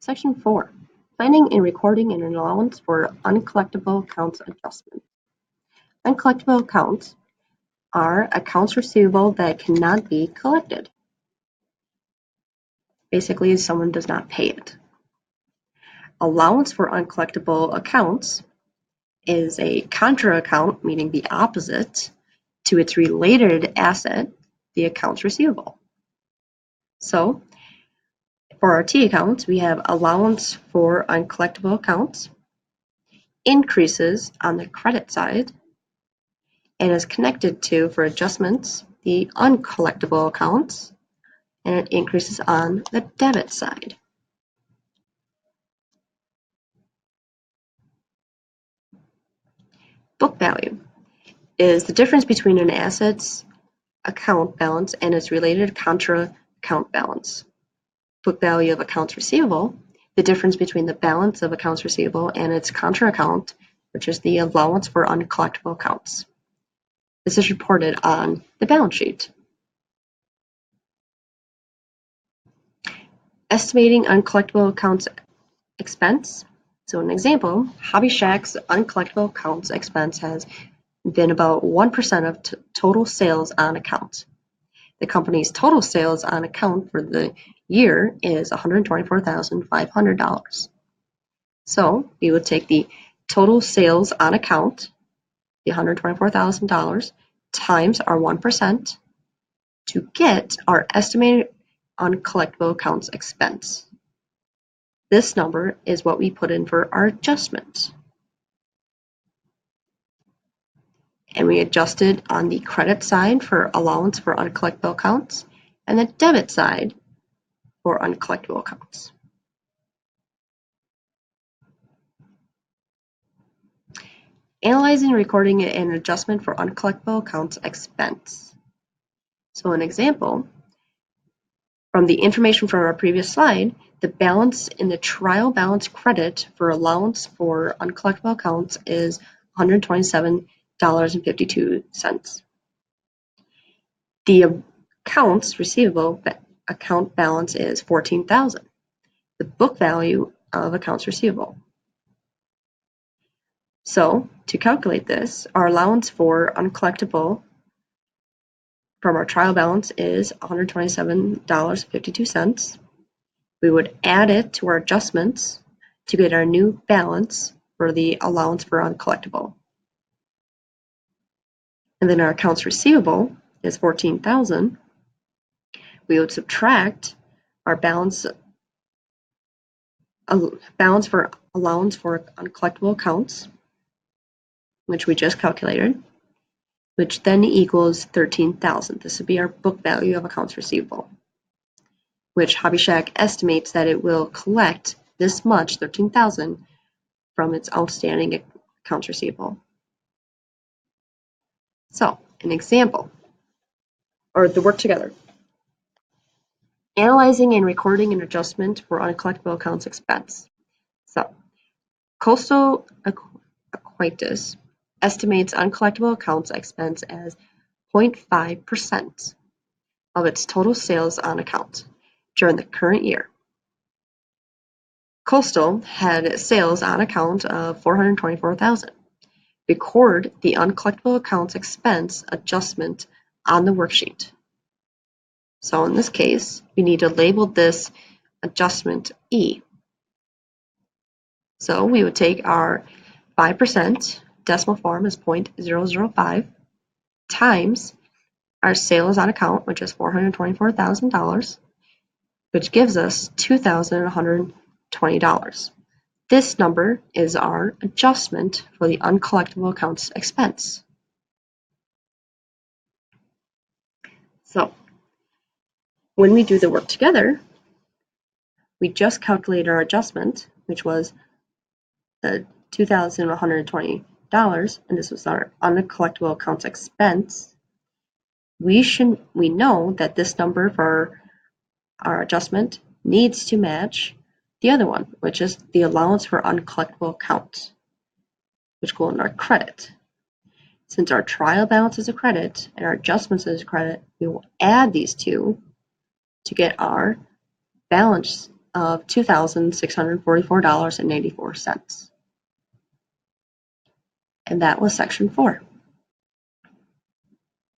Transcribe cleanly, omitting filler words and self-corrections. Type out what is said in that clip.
Section 4. Planning and recording an allowance for uncollectible accounts adjustment. Uncollectible accounts are accounts receivable that cannot be collected. Basically, someone does not pay it. Allowance for uncollectible accounts is a contra account, meaning the opposite, to its related asset, the accounts receivable. So, for our T accounts, we have allowance for uncollectible accounts, increases on the credit side, and is connected to, for adjustments, the uncollectible accounts, and it increases on the debit side. Book value is the difference between an asset's account balance and its related contra account balance. Book value of accounts receivable, the difference between the balance of accounts receivable and its contra account, which is the allowance for uncollectible accounts. This is reported on the balance sheet. Estimating uncollectible accounts expense. So an example, Hobby Shack's uncollectible accounts expense has been about 1% of total sales on account. The company's total sales on account for the year is $124,500. So we would take the total sales on account, the $124,000, times our 1% to get our estimated uncollectible accounts expense. This number is what we put in for our adjustment. And we adjusted on the credit side for allowance for uncollectible accounts and the debit side for uncollectible accounts. Analyzing and recording an adjustment for uncollectible accounts expense. So an example, from the information from our previous slide, the balance in the trial balance credit for allowance for uncollectible accounts is $127.52. The accounts receivable account balance is $14,000. The book value of accounts receivable. So to calculate this, our allowance for uncollectible from our trial balance is $127.52. We would add it to our adjustments to get our new balance for the allowance for uncollectible. And then our accounts receivable is $14,000. We would subtract our balance for allowance for uncollectible accounts, which we just calculated, which then equals $13,000. This would be our book value of accounts receivable, which Hobby Shack estimates that it will collect this much, $13,000, from its outstanding accounts receivable. So, an example, or the work together. Analyzing and recording an adjustment for uncollectible accounts expense. So, Coastal Aquitas estimates uncollectible accounts expense as 0.5% of its total sales on account during the current year. Coastal had sales on account of $424,000. Record the uncollectible accounts expense adjustment on the worksheet. So in this case, we need to label this adjustment E. So we would take our 5%, decimal form is 0.005, times our sales on account, which is $424,000, which gives us $2,120. This number is our adjustment for the uncollectible accounts expense. So when we do the work together, we just calculate our adjustment, which was the $2,120, and this was our uncollectible accounts expense. We know that this number for our adjustment needs to match the other one, which is the allowance for uncollectible accounts, which go in our credit. Since our trial balance is a credit and our adjustments is a credit, we will add these two to get our balance of $2,644.84. And that was section 4.